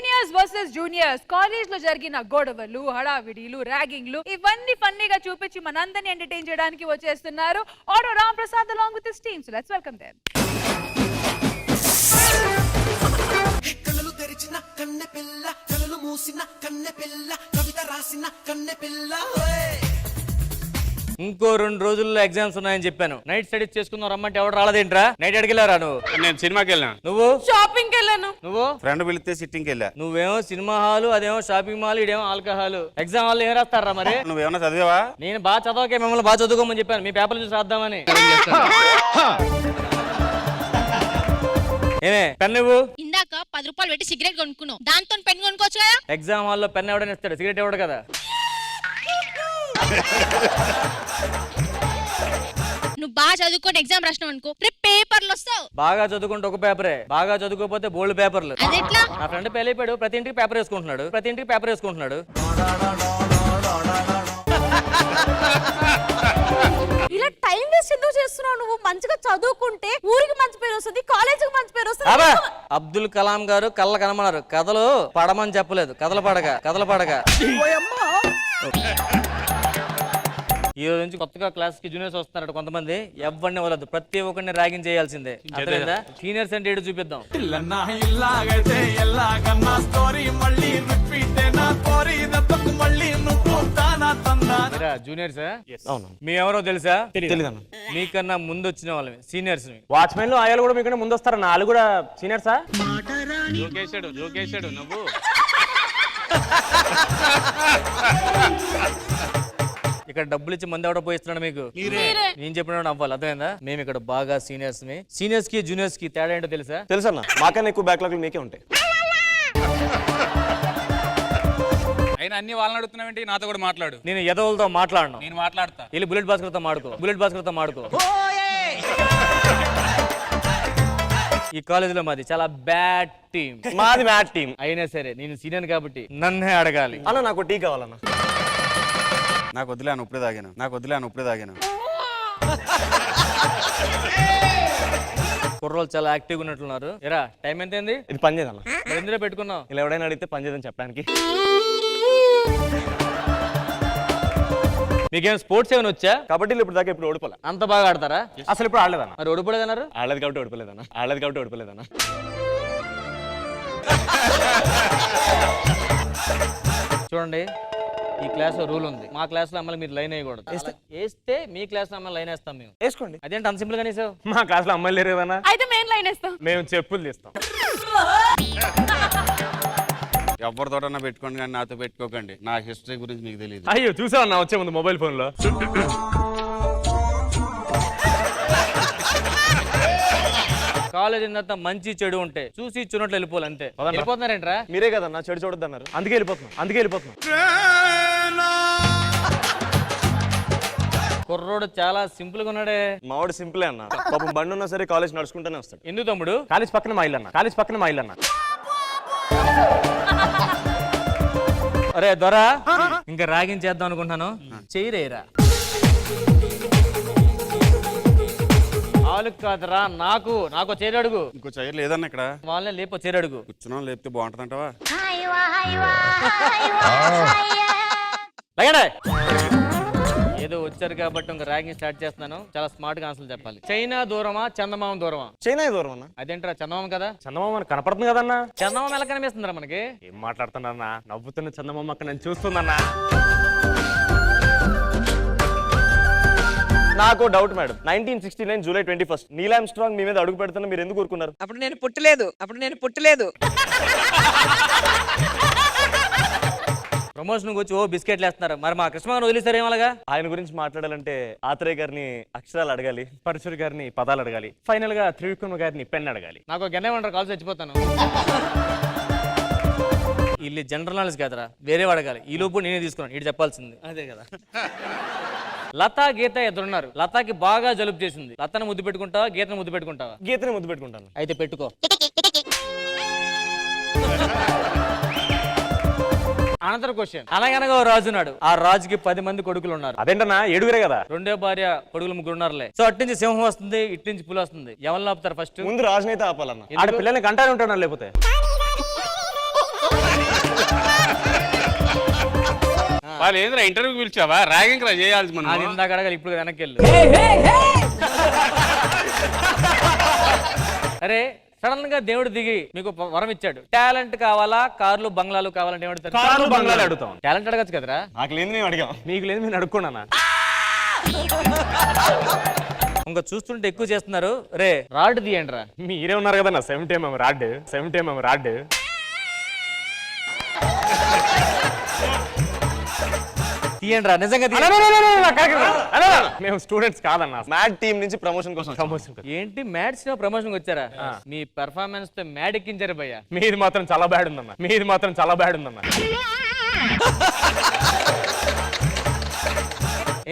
Seniors versus juniors college లో జరిగిన గొడవలు హడావిడిలు ర్యాగింగ్లు ఇవన్నీ ఫన్నీగా చూపించి మనందరిని ఎంటర్టైన్ చేయడానికి వచ్చేస్తున్నారు auto Ram Prasad along with his team. So let's welcome them. కళ్ళు తెరిచిన కన్నె పిల్ల కళ్ళు మూసిన కన్నె పిల్ల కవిత రాసిన కన్నె పిల్ల ఇంకో 2 రోజుల్లో ఎగ్జామ్స్ ఉన్నాయని చెప్పాను. నైట్ స్టడీస్ చేసుకుందాం రమ్మంటే ఎవరు రాలేదేంట్రా? నైట్ అడిగేలారా నువ్వు? నేను సినిమాకి వెళ్ళాను. నువ్వు షాపింగ్ వెళ్ళాను. నువ్వు ఫ్రెండ్ పిలిస్తే సిట్టింగ్కి వెళ్ళా. నువ్వేమో సినిమా హాలు, అదేమో షాపింగ్ మాల్, ఇదేమో ఆల్కహాల్. ఎగ్జామ్ వాళ్ళు ఏం రాస్తారా మరి? నువ్వేమన్నా చదివావా? నేను బాగా చదవకే మిమ్మల్ని బాగా చదువుకోమని చెప్పాను. మీ పేపర్లు చూసి రాద్దామని. ఏమే పెన్ నువ్వు ఇందాక 10 రూపాయలు పెట్టి సిగరెట్ కొనుక్కున్నావు, దాంతో పెన్ కొనుక్కోవచ్చు కదా. ఎగ్జామ్ హాల్లో పెన్ ఎవడని ఇస్తాడు, సిగరెట్ ఎవడు కదా. నువ్వు బాగా చదువుకొని ఎగ్జామ్ రాసినావు అనుకో, రేపు పేపర్లు వస్తావు. బాగా చదువుకుంటే ఒక పేపరే, బాగా చదువుకోకపోతే బోల్డ్ పేపర్లు. అదెట్లా? నా ఫ్రెండ్ పెళ్ళైపోయాడు, ప్రతి ఇంటికి పేపర్ వేసుకుంటున్నాడు. ఇలా టైం వేస్ట్ ఎందుకు చేస్తున్నావు? నువ్వు మంచిగా చదువుకుంటే ఊరికి మంచి పేరు వస్తుంది, కాలేజీకి మంచి పేరు వస్తుంది. అబ్దుల్ కలాం గారు కళ్ళ కనమన్నారు, కథలు పడమని చెప్పలేదు, కథలు పడగా. ఈ రోజు నుంచి కొత్తగా క్లాస్ కి జూనియర్స్ వస్తున్నారు కొంతమంది. ఎవరిని వదలదు, ప్రతి ఒక్కరిని ర్యాగింగ్ చేయాల్సిందే. అర్థమైందా? సీనియర్స్ అంటే ఏడు చూపిద్దాం. జూనియర్స్ మీ ఎవరో తెలుసా? మీకన్నా ముందు వచ్చిన వాళ్ళని సీనియర్స్. వాచ్మెన్ లో ఆయాలు కూడా మీకన్నా ముందు వస్తారన్న, వాళ్ళు కూడా సీనియర్సా? జోకేశాడు నువ్వు. ఇక్కడ డబ్బులు ఇచ్చి మంది ఎవడో పోయిస్తున్నాడు మీకు? నేను చెప్పిన అవ్వాలి. అర్థమైందా? మేము ఇక్కడ బాగా సీనియర్స్ కి జూనియర్స్ కి తేడా ఏంటో తెలుసా? తెలుసన్న, మాకన్నా ఎక్కువ బ్యాక్లాగ్లు మీకే ఉంటాయి. అయినా అన్ని వాళ్ళని అడుగుతున్నావేంటి? నాతో కూడా మాట్లాడు. నేను ఎదవులతో మాట్లాడను. నేను మాట్లాడతా. వెళ్ళి బుల్లెట్ భాస్కర్తో మాడుకో. ఈ కాలేజీలో మాది చాలా బ్యాడ్ టీమ్. మాది మ్యాట్ టీమ్. అయినా సరే నేను సీనియర్ కాబట్టి నన్నే అడగాలి. అన్న నాకు టీ కావాలన్నా. నాకు వదిలే అని ఇప్పుడే తాగాను. కుర్రోళ్ళు చాలా యాక్టివ్ గా ఉన్నట్లున్నారు. ఎరా టైం ఎంత అయింది? ఇది పని చేయదన్న. ఎందులో పెట్టుకున్నావు? ఇలా ఎవడైనా అడిగితే పని చేయదని చెప్పడానికి. మీకేం స్పోర్ట్స్ ఏమైనా వచ్చా? కబడ్డీలో ఇప్పుడు దాకా ఇప్పుడు ఓడిపోలే. అంత బాగా ఆడతారా? అసలు ఇప్పుడు ఆడలేదన్న. మరి ఓడిపోలేదన్నారు? ఆడలేదు కాబట్టి ఓడిపోలేదన్న. చూడండి, ఈ క్లాస్ లో రూల్ ఉంది. మా క్లాస్ లో అమ్మాయి మీరు లైన్ వేయకూడదు. వేస్తే మీ క్లాస్ లో అమ్మాయి లైన్ వేస్తాం మేము. వేసుకోండి. అదేంటి అంత సింపుల్ గా వేసావు? మా క్లాస్ లో అమ్మాయిలు లేరు కదన్నా. అయితే మేము లైన్ వేస్తాం. మేము చెప్పులు తీస్తాం. ఎవరితోటన్నా పెట్టుకోండి కానీ నాతో పెట్టుకోకండి. నా హిస్టరీ గురించి మీకు తెలియదు. అయ్యో చూసావు అన్న వచ్చే ముందు మొబైల్ ఫోన్ లో. కాలేజ్ తర్వాత మంచి చెడు ఉంటే చూసి చూనట్లు వెళ్ళిపోవాలి అంతే. వెళ్ళిపోతున్నారేంట్రా? మీరే కదన్నా చెడు చూడొద్దు అన్నారు, అందుకే వెళ్ళిపోతున్నాం. కుర్రోడు చాలా సింపుల్ గా ఉన్నాడే. మావాడు సింపులే అన్న. పాపం బండి ఉన్నా సరే కాలేజ్ నడుచుకుంటూనే వస్తాడు. ఎందుకు తమ్ముడు? కాలేజ్ పక్కన మా ఇల్లు అన్న. అరే దొరా, ఇంకా ర్యాగింగ్ చేద్దాం అనుకుంటున్నాను. చేయరేరా వాళ్ళు కాదురా, నాకు చేరడుగు. ఇంకో చైర్ లేదన్న ఇక్కడ. వాళ్ళనే లేపో చేరడుగు. కూర్చున్నాం లేపితే బాగుంటుందంటవా? ఏదో వచ్చారు కాబట్టి ఇంకా ర్యాగింగ్ స్టార్ట్ చేస్తున్నాను. చాలా స్మార్ట్ గా ఆన్సర్లు చెప్పాలి. చైనా దూరమా చందమామ దూరమా? చైనా దూరం అన్న. అదేంట్రా చందమామ కదా? చందమామ కనపడుతుంది కదన్నా. చందమామ ఎలా కనిపిస్తుందిరా మనకి? ఏం మాట్లాడుతున్నా? నవ్వుతున్న చందమామ అక్కడ నేను చూస్తుందన్నా. నాకు doubt madam. 1969 July 21 Neil Armstrong మీ మీద అడుగు పెడుతున్నా, మీరు ఎందుకు ఊరుకున్నారు? అప్పుడు నేను పుట్టలేదు. ప్రమోషన్ వచ్చి బిస్కెట్లు వేస్తున్నారు. మరి మా కృష్ణ వదిలేసారు ఏమలాగా? ఆయన గురించి మాట్లాడాలంటే ఆత్రేయ గారిని అక్షరాలు అడగాలి, పరశురు గారిని పదాలు అడగాలి, ఫైనల్ గా త్రివిక్రమ గారిని పెన్ అడగాలి. నాకు గన్నేమంటారు, కాల్ చచ్చిపోతాను. ఇల్లు జనరల్ నాలెడ్జ్ కాదరా, వేరే అడగాలి. ఈ లోపు నేనే తీసుకున్నాను, ఇటు చెప్పాల్సింది అదే కదా. లతా గీత ఎదురున్నారు. లతాకి బాగా జలుబు చేసింది. లతను ముద్దు పెట్టుకుంటావా, గీతను ముద్దు పెట్టుకుంటావా? గీతని ముద్దు పెట్టుకుంటాను. అయితే పెట్టుకో. అనంతర క్వశ్చన్. అనగనగా ఓ రాజు ఉన్నాడు. ఆ రాజుకి 10 మంది కొడుకులు ఉన్నారు. అదేంటన్నా 7 కదా? రెండో భార్య కొడుకులు 3 ఉన్నారులే. సో అటు నుంచి సింహం వస్తుంది, ఇటు నుంచి పులి వస్తుంది. ఎవరు ఆపుతారు ఫస్ట్? ముందు రాజునైతే ఆపాలన్న. ఆడ పిల్లల్ని కంటానే ఉంటాడు లేకపోతే. వాళ్ళు ఏంద్రా ఇంటర్వ్యూకి పిలిచావా ర్యాగింగ్ రా చేయాల్సి అది మనం ఇందాక అడగాలి, ఇప్పుడు వెనక్కి వెళ్ళు. అరే సడన్ గా దేవుడు దిగి మీకు వరం ఇచ్చాడు, టాలెంట్ కావాలా కార్లు బంగ్లాలు కావాలంటే ఏమడుతారు? కార్లు బంగ్లాలు అడుగుతాం. టాలెంట్ అడగచ్చు కదరా. నాకు లేదు మేము అడిగాం, మీకు లేదు మేము అడుక్కున్నా. ఇంకా చూస్తుంటే ఎక్కువ చేస్తున్నారు. రే రాడ్ తీయండి రా. మీరే ఉన్నారు కదా నా 70mm రాడ్. తీయండి రా, నిజంగా మేము స్టూడెంట్స్ కాదన్న, మ్యాడ్ టీం నుంచి ప్రమోషన్ కోసం. ఏంటి మ్యాడ్ సినిమా ప్రమోషన్ వచ్చారా? మీ పెర్ఫార్మెన్స్ తో మ్యాడ్ ఎక్కించారు భయ్యా. మీది మాత్రం చాలా బ్యాడ్ ఉందన్న.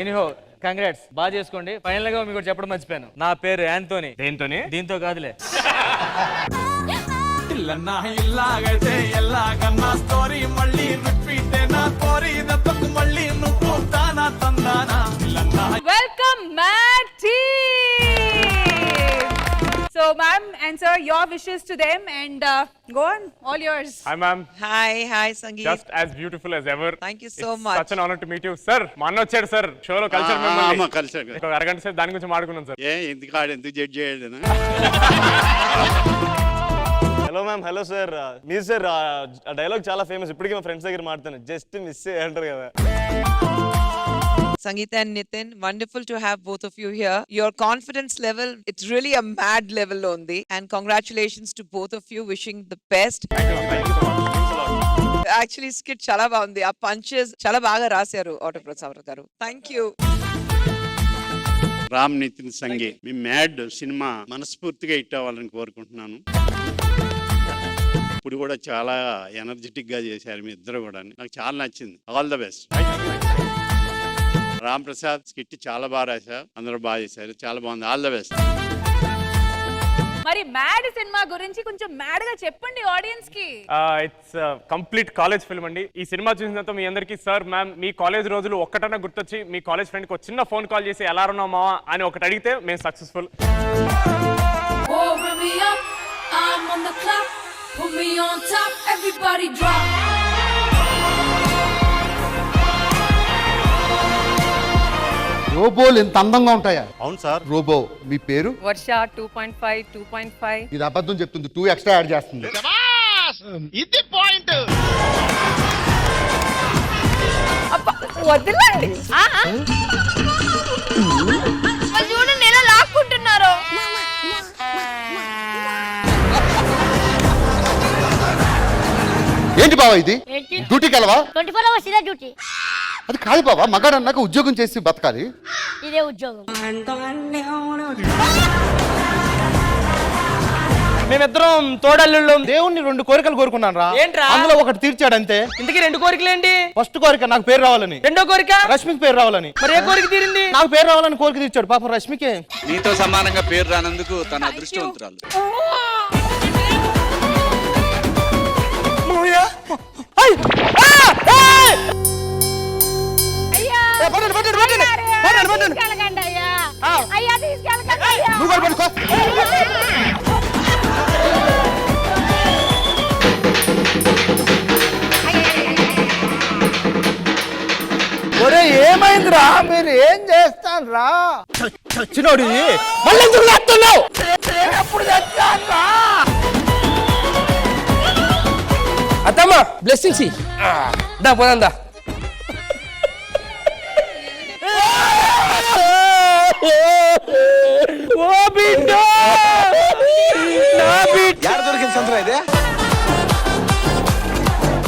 ఎనీహో కంగ్రాట్స్, బాగా చేసుకోండి. ఫైనల్ గా మీకు చెప్పడం మర్చిపోయాను, నా పేరు యాంతోని. దేంతోని? దీంతో కాదులే. ఇల్లన్నా ఇల్లాగైతే ఎల్లాగన్నా స్టోరీ మళ్ళీ రిపీట్ నా కోరి దత్తకు మళ్ళీ నువ్వు తానా తందానా ఇల్లన్నా welcome mad team. So ma'am and sir, your wishes to them and go on, all yours. Hi ma'am. Hi Sangeet. Just as beautiful as ever. Thank you so It's much. Such an honor to meet you, sir. మా అన్న వచ్చాడు sir, షోలో కలిసారు అమ్మ మిమ్మల్ని. కలిసాడు. ఒక అరగంట సేపు దాని గురించి మాట్లాడుకున్నాం సార్. ఎందుకు జడ్జ్ చేయలేదు? Hello ma'am. Hello sir. మీరు సార్ ఆ డైలాగ్ చాలా ఫేమస్, ఇప్పటికీ మా ఫ్రెండ్స్ దగ్గర మాట్లాడుతాను, జస్ట్ మిస్ అంటారు కదా. Sangeeta and Nitin, wonderful to have both of you here. Your confidence level, it's really a mad level only. And congratulations to both of you, wishing the best. Actually, skit chala baagundi. Aa punches chala baga rasaru Auto Prasad garu. Thank you. Ram Nitin సంగే, మీ Mad cinema మనస్ఫూర్తిగా hit అవ్వాలని కోరుకుంటున్నాను. ఇప్పుడు కూడా చాలా energetic గా చేశారు మీ ఇద్దరు కూడా, నాకు చాలా నచ్చింది. All the best. Ram Prasad skit చాలా బాగా రాశారు, అందరూ బాగా చేశారు, చాలా బాగుంది. All the best. మరి మ్యాడ్ సినిమా గురించి కొంచెం మ్యాడ్ గా చెప్పండి ఆడియన్స్ కి. ఇట్స్ కంప్లీట్ కాలేజ్ ఫిల్మ్ అండి. ఈ సినిమా చూసినంత మీ అందరికీ సార్ మ్యామ్ మీ కాలేజ్ రోజులు ఒక్కటన్నా గుర్తొచ్చి మీ కాలేజ్ ఫ్రెండ్కి ఒక చిన్న ఫోన్ కాల్ చేసి ఎలా ఉన్నావు మావా అని ఒకటి అడిగితే మేము successful. I'm on the clock, put me on top, everybody drop. రోబోలు ఇంత అందంగా ఉంటాయా? అవును సార్. రోబో మీ పేరు? వర్ష 2.5 2.5. ఇది అబద్ధం చెప్తుంది, 2 ఎక్స్ట్రా యాడ్ చేస్తుంది. ఇది పాయింట్. వదిలేండి. చూడండి ఎలా లాక్కుంటున్నారు. ఏంటి బావా ఇది? డ్యూటీకి వెళ్ళవా? 24 hours ఇదే డ్యూటీ. అది కాదు బావా, మగాడు అన్నాక ఉద్యోగం చేసి బతకాలి. ఇదే ఉద్యోగం. మేమిద్దరం తోడల్లుళ్ళు. దేవుణ్ణి 2 కోరికలు కోరుకున్నాను రా. ఏంట్రా? అందులో ఒకటి తీర్చాడంతే. ఇంతకీ 2 కోరికలు ఏంటి? ఫస్ట్ కోరిక నాకు పేరు రావాలని, రెండో కోరిక రష్మికి పేరు రావాలని. మరి ఏ కోరిక తీరింది? నాకు పేరు రావాలని కోరిక తీర్చాడు పాపం రష్మికే. నీతో సమానంగా పేరు రానందుకు తన అదృష్టవంతురాలు. తీసుకెళ్ళకండి అయ్యా. అయ్యా తీసుకెళ్ళకండి అయ్యా. నువ్వు కూడా పడుకో. ఒరే ఏమైందిరా, మీరు ఏం చేస్తాను రా? చచ్చినోడు మళ్ళీ ఎందుకు చేస్తున్నావు? ఎప్పుడు తెచ్చాను రా? అత్తమ్మ బ్లెస్సింగ్స్ దా పోదా.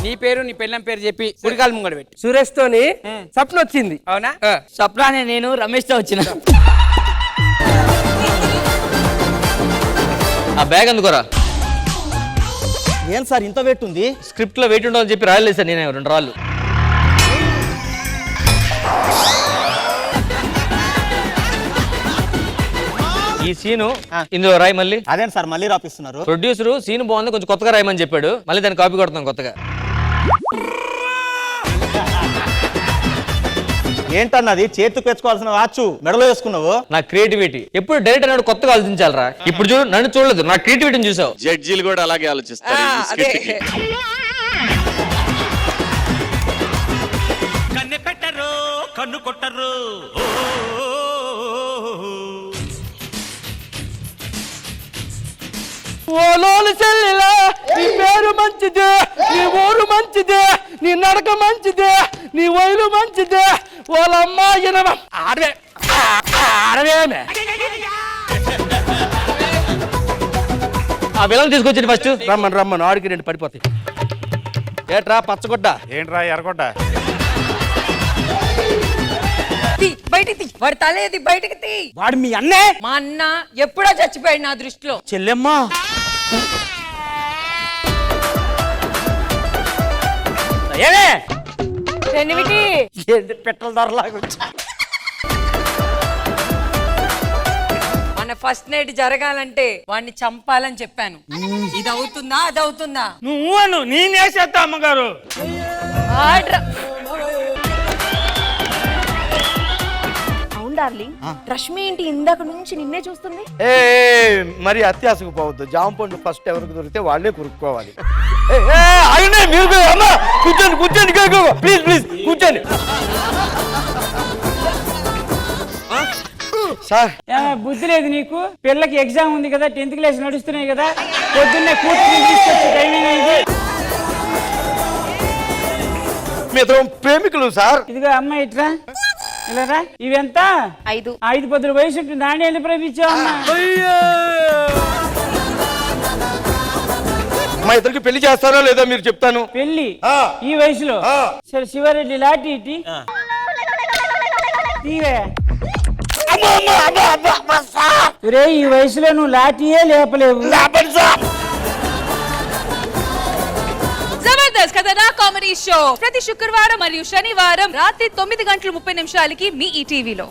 నీ పేరు నీ పెళ్ళం పేరు చెప్పి కుడికాలు ముంగడ పెట్టి సురేష్ తోని స్వప్న వచ్చింది. అవునా? స్వప్నానే నేను రమేష్ తో వచ్చిన. ఆ బ్యాగ్ అందుకోరా. ఏం సార్ ఇంత వెయిట్ ఉంది? స్క్రిప్ట్ లో వెయిట్ ఉండదని చెప్పి రాయలేదు సార్, నేను 2 రాళ్ళు. ఈ సీను ఇందులో రాయి మళ్ళీ. అదేంటి సార్ మళ్ళీ రాపిస్తున్నారు? ప్రొడ్యూసర్ సీన్ బాగుంది కొంచెం కొత్తగా రాయమని చెప్పాడు, మళ్ళీ దాన్ని కాపీ కొడుతున్నాం కొత్తగా. ఏంటన్నది? చేతికి తెచ్చుకోవాల్సిన వాచ్ మెడలో వేసుకున్నావు. నా క్రియేటివిటీ ఎప్పుడు డైరెక్టర్ అన్నాడు కొత్తగా ఆలోచించాలరా. ఇప్పుడు చూడు, నన్ను చూడలేదు, నా క్రియేటివిటీని చూసావు. జడ్జీలు కూడా అలాగే ఆలోచిస్తారు. అదే కన్ను కొట్టరు ఓలోలు చెల్లిలా నీ పేరు మంచిదే, నీ ఊరు మంచిదే, నీ నడక మంచిదే, నీ వైలు మంచిదే. వాళ్ళమ్మ ఎనమ ఆడవే ఆడవేమే. ఆ విలన్ తీసుకొచ్చింది ఫస్ట్. రమ్మను రమ్మను, ఆడికి రెండు పడిపోతాయి. ఏట్రా పచ్చగొడ్డ? ఏంట్రా ఎరగొట్ట? బయటికి వాడి తలేది బయటికి తీ. వాడు మీ అన్నే. మా అన్న ఎప్పుడో చచ్చిపోయాడు నా దృష్టిలో. చెల్లెమ్మా ఏమే ఏంటి పెట్టల ధరలాగా వచ్చి. మన ఫస్ట్ నైట్ జరగాలంటే వాడిని చంపాలని చెప్పాను. ఇది అవుతుందా అది అవుతుందా? నువ్వు నేనేసేస్తా అమ్మగారు. అవును డార్లింగ్, రష్మి ఏంటి ఇందాక నుంచి నిన్నే చూస్తుంది? ఏ మరి అత్యాసకు పోవద్దు. జామ పండు ఫస్ట్ ఎవరికి దొరికితే వాళ్ళే కొరుక్కోవాలి. మీరు కూర్చోండి కూర్చోండి, ప్లీజ్ ప్లీజ్ కూర్చోండి. సార్ బుద్ధి లేదు నీకు? పిల్లకి ఎగ్జామ్ ఉంది కదా, 10th క్లాస్ నడుస్తున్నాయి కదా, పొద్దున్నే కూర్చుని తీసుకొచ్చి టైమింగ్ ఇది. మీ ఇద్దరం ప్రేమికులు సార్. ఇదిగో అమ్మాయి ఇట్రా, ఇలా ఇవెంత? 5 పదుల వయసు ఉంటుంది. నాణ్యాలు ప్రేమించావు మా ఇద్దరికి పెళ్లి చేస్తారో లేదో మీరు చెప్తాను. పెళ్లి ఈ వయసులో? సరే శివారెడ్డి లాటి ఇటీ తీవే. ఈ వయసులో నువ్వు లాఠీయే లేపలేవు. జబర్దస్త్ కథనా కామెడీ షో ప్రతి శుక్రవారం మరియు శనివారం రాత్రి 9:30 మీ ఈటీవీలో.